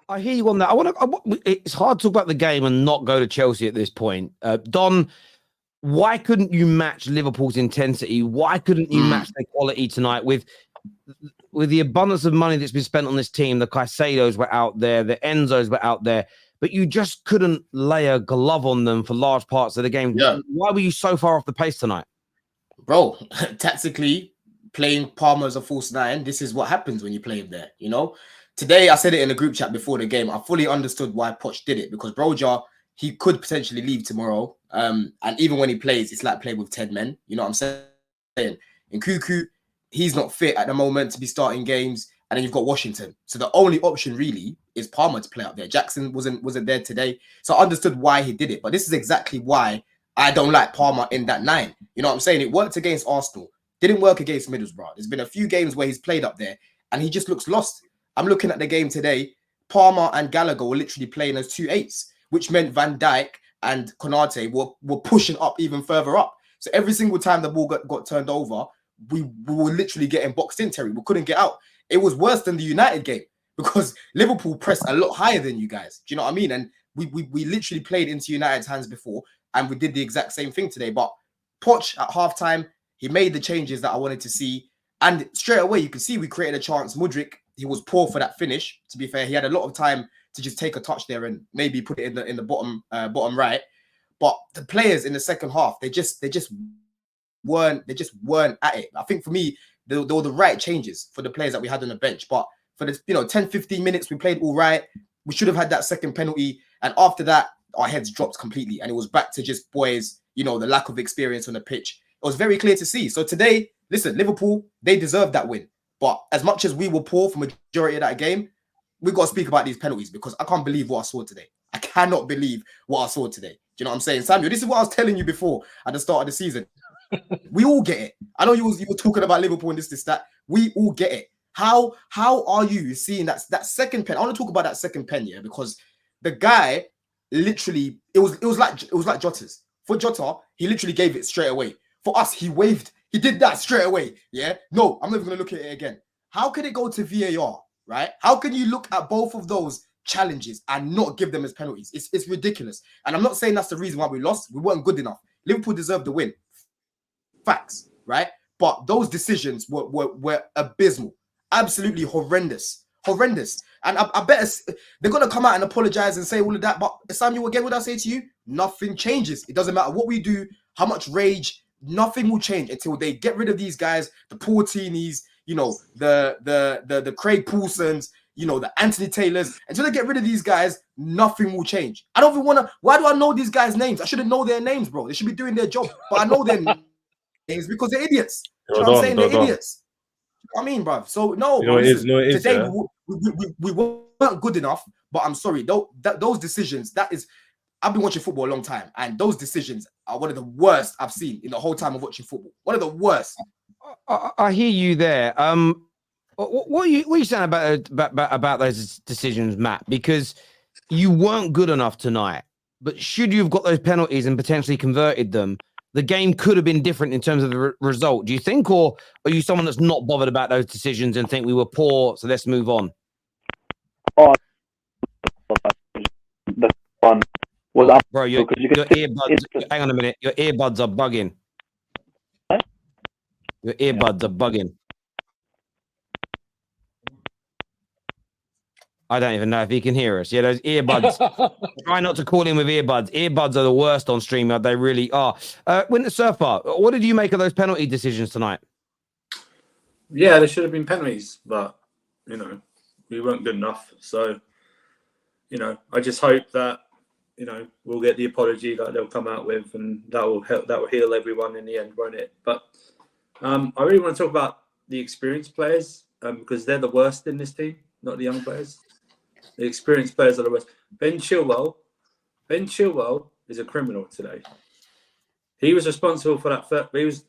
I hear you on that. It's hard to talk about the game and not go to Chelsea at this point. Don, why couldn't you match Liverpool's intensity? Why couldn't you match their quality tonight with the abundance of money that's been spent on this team? The Caicedos were out there, the Enzos were out there, but you just couldn't lay a glove on them for large parts of the game. Yeah. Why were you so far off the pace tonight? Bro, tactically, playing Palmer as a false nine, this is what happens when you play him there, you know? Today, I said it in the group chat before the game. I fully understood why Poch did it because Broja, he could potentially leave tomorrow. And even when he plays, it's like playing with 10 men. You know what I'm saying? In Cuckoo, he's not fit at the moment to be starting games. And then you've got Washington. So the only option really is Palmer to play up there. Jackson wasn't there today. So I understood why he did it. But this is exactly why I don't like Palmer in that 9. You know what I'm saying? It worked against Arsenal. Didn't work against Middlesbrough. There's been a few games where he's played up there and he just looks lost. I'm looking at the game today. Palmer and Gallagher were literally playing as 2 8s, which meant Van Dijk and Konate were pushing up even further up. So every single time the ball got turned over, we were literally getting boxed in, Terry. We couldn't get out. It was worse than the United game because Liverpool pressed a lot higher than you guys. Do you know what I mean? And we literally played into United's hands before and we did the exact same thing today. But Poch at halftime, he made the changes that I wanted to see. And straight away, you can see we created a chance. Mudryk, he was poor for that finish. To be fair, he had a lot of time to just take a touch there and maybe put it in the bottom right. But the players in the second half, they just weren't at it. I think for me, they were the right changes for the players that we had on the bench. But for the 10-15 minutes, we played all right. We should have had that second penalty. And after that, our heads dropped completely. And it was back to just boys, the lack of experience on the pitch. It was very clear to see. So today, listen, Liverpool, they deserved that win. But as much as we were poor for majority of that game, we've got to speak about these penalties because I can't believe what I saw today. I cannot believe what I saw today. Do you know what I'm saying? Samuel, this is what I was telling you before at the start of the season. We all get it. I know you were talking about Liverpool and this, that. We all get it. How are you seeing that second pen? I want to talk about that second pen, yeah, because the guy literally, it was like Jota's. For Jota, he literally gave it straight away. For us, he waved. He did that straight away. Yeah. No, I'm never going to look at it again. How can it go to VAR, right? How can you look at both of those challenges and not give them as penalties? It's ridiculous. And I'm not saying that's the reason why we lost. We weren't good enough. Liverpool deserved the win. Facts, right? But those decisions were abysmal. Absolutely horrendous. And I bet they're going to come out and apologize and say all of that. But Samuel, again, what I say to you, nothing changes. It doesn't matter what we do, how much rage, nothing will change until they get rid of these guys, the Portinis, the Craig Poulsons, the Anthony Taylors. Until they get rid of these guys, nothing will change. I don't even want to. Why do I know these guys' names? I shouldn't know their names, bro. They should be doing their job. But I know their names because they're idiots. You know what I'm saying? They're idiots. I mean, bro. So no, today we weren't good enough. But I'm sorry, those decisions. I've been watching football a long time, and those decisions are one of the worst I've seen in the whole time of watching football. One of the worst. I hear you there. What are you saying about those decisions, Matt? Because you weren't good enough tonight. But should you have got those penalties and potentially converted them, the game could have been different in terms of the result. Do you think, or are you someone that's not bothered about those decisions and think we were poor, so let's move on? Oh, the one was up. Bro, your earbuds. Hang on a minute. Your earbuds are bugging. What? Your earbuds are bugging. I don't even know if he can hear us. Yeah, those earbuds. Try not to call in with earbuds. Earbuds are the worst on streamer. They really are. Winter Surfer, what did you make of those penalty decisions tonight? Yeah, there should have been penalties, but, we weren't good enough. So, I just hope that, we'll get the apology that they'll come out with, and that will help. That will heal everyone in the end, won't it? But I really want to talk about the experienced players because they're the worst in this team, not the young players. The experienced players are the worst. Ben Chilwell is a criminal today. He was responsible for that. He was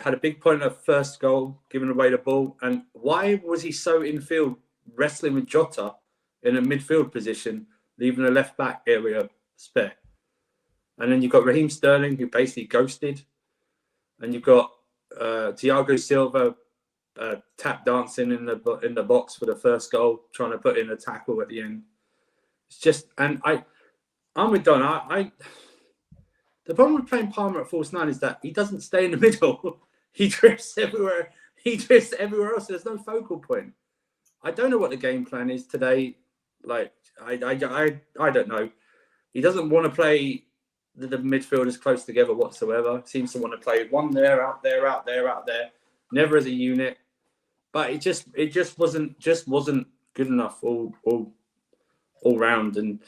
had a big point at first goal, giving away the ball. And why was he so infield, wrestling with Jota in a midfield position, leaving the left back area spare? And then you've got Raheem Sterling, who basically ghosted, and you've got Thiago Silva tap dancing in the box for the first goal, trying to put in a tackle at the end. It's just, and I'm with Don. The problem with playing Palmer at false 9 is that he doesn't stay in the middle. He drifts everywhere. He drifts everywhere else. There's no focal point. I don't know what the game plan is today. Like, I don't know. He doesn't want to play the midfielders close together whatsoever. Seems to want to play one there, out there, out there, out there. Never as a unit. But it just wasn't good enough all round. And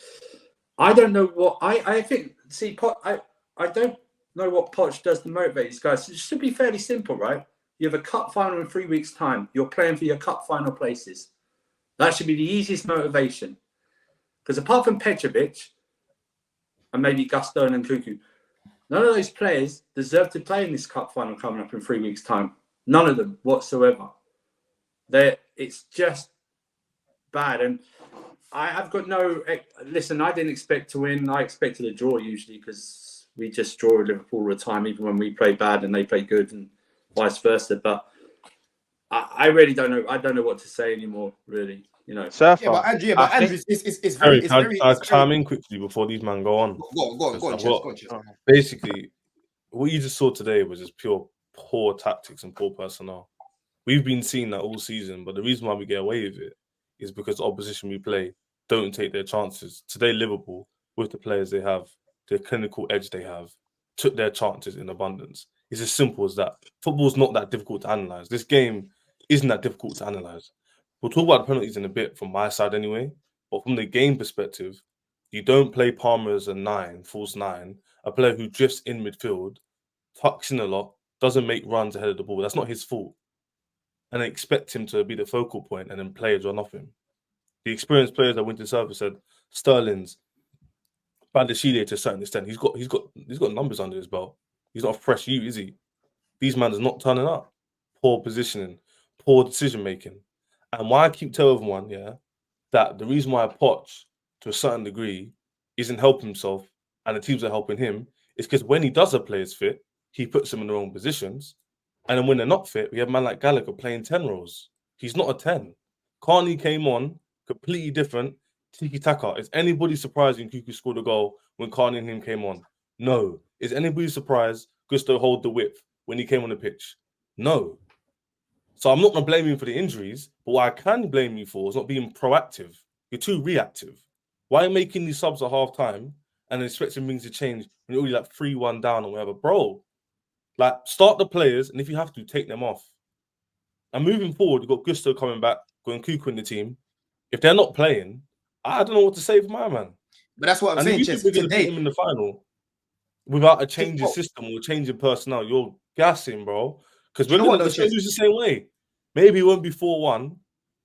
I don't know what I think. See, I don't know what Poch does to motivate these guys. It should be fairly simple, right? You have a cup final in 3 weeks' time. You're playing for your cup final places. That should be the easiest motivation. Because apart from Petrovic and maybe Gusto and Nkuku, none of those players deserve to play in this cup final coming up in 3 weeks' time. None of them whatsoever. It's just bad. And I've got no... Listen, I didn't expect to win. I expected a draw usually because we just draw with Liverpool all the time, even when we play bad and they play good and vice versa. But I really don't know. I don't know what to say anymore, really. You know. Surfer. Yeah, but Andrew, it's Harry, very... I'll chime in quickly before these men go on. Go on, Chess. Basically, what you just saw today was just pure poor tactics and poor personnel. We've been seeing that all season, but the reason why we get away with it is because the opposition we play don't take their chances. Today, Liverpool, with the players they have, the clinical edge they have, took their chances in abundance. It's as simple as that. Football's not that difficult to analyse. This game isn't that difficult to analyse. We'll talk about the penalties in a bit from my side anyway, but from the game perspective, you don't play Palmer as a 9, false 9, a player who drifts in midfield, tucks in a lot, doesn't make runs ahead of the ball. That's not his fault. And expect him to be the focal point and then players run off him. The experienced players that went to service said Sterling's, Baldashile to a certain extent. He's got numbers under his belt. He's not a fresh you, is he? These men are not turning up. Poor positioning, poor decision making. And why I keep telling everyone, that the reason why Poch, to a certain degree, isn't helping himself and the teams are helping him is because when he does have players fit, he puts them in the wrong positions. And then when they're not fit, we have a man like Gallagher playing 10 roles. He's not a 10. Carney came on, completely different. Tiki-taka. Is anybody surprised when Nkuku scored a goal when Carney and him came on? No. Is anybody surprised Gusto hold the whip when he came on the pitch? No. So I'm not going to blame him for the injuries, but what I can blame you for is not being proactive. You're too reactive. Why are you making these subs at half time and expecting things to change when you're already like 3-1 down or whatever? Bro, like start the players and if you have to, take them off. And moving forward, you've got Gusto coming back, got Nkuku in the team. If they're not playing, I don't know what to say for my man. But that's what I'm saying, Chess. We're going to put him in the final without a change in system or change in personnel. You're gassing, bro. Because we're going to lose the same way. Maybe it won't be 4-1,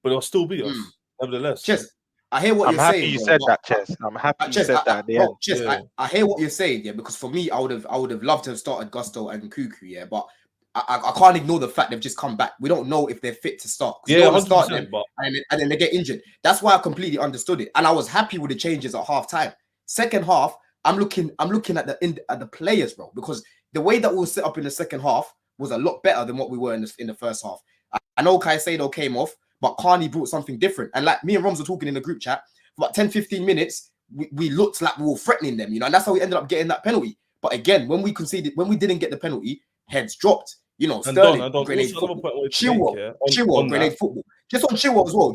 but it'll still be us, nevertheless. Chess, I hear what you're saying. I'm happy you said that, Chess. I'm happy you said that at the end. Chess, I hear what you're saying, because for me, I would have loved to have started Gusto and Nkuku, but I can't ignore the fact they've just come back. We don't know if they're fit to start. Yeah, want to start them, and then they get injured. That's why I completely understood it, and I was happy with the changes at half time. Second half, I'm looking at the players, bro, because the way that we were set up in the second half was a lot better than what we were in the first half. I know Caicedo came off, but Carney brought something different. And like me and Roms were talking in the group chat, for about 10-15 minutes, we looked like we were threatening them, and that's how we ended up getting that penalty. But again, when we didn't get the penalty, heads dropped. Sterling, grenade football. Chilwell, grenade football. Just on Chilwell as well.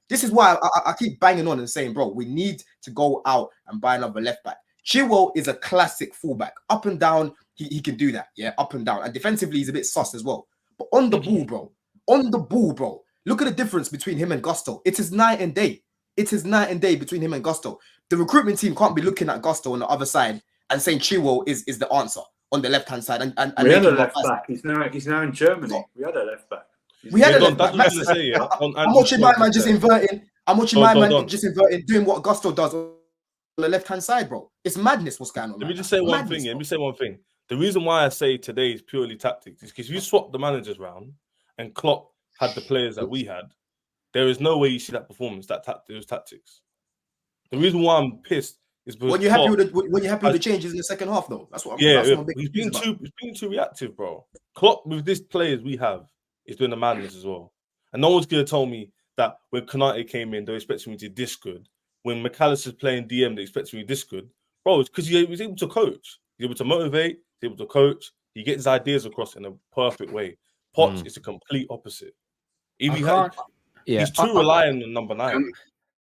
This is why I keep banging on and saying, bro, we need to go out and buy another left back. Chilwell is a classic fullback. Up and down, he can do that. Yeah, up and down. And defensively, he's a bit sus as well. But on the ball, bro, look at the difference between him and Gusto. It is night and day. Between him and Gusto. The recruitment team can't be looking at Gusto on the other side and saying Chilwell is the answer on the left-hand side. And we had a left back. He's now in Germany. We had a left back. I'm watching my man just inverting. Doing what Gusto does on the left-hand side, bro. It's madness what's going on. Let me just say one thing. The reason why I say today is purely tactics is because you swap the managers round and Klopp had the players that we had. There is no way you see that performance, those tactics. The reason why I'm pissed is because when you're happy with the changes in the second half, though. That's what I'm he's being too reactive, bro. Klopp with these players we have is doing the madness as well. And no one's gonna tell me that when Konate came in, they were expecting me to dish good. when McAllister's playing DM, they expect to be this good, bro. It's because he was able to coach. He's able to motivate. He's able to coach. He gets his ideas across in a perfect way. Potts is a complete opposite. He's too reliant on number 9.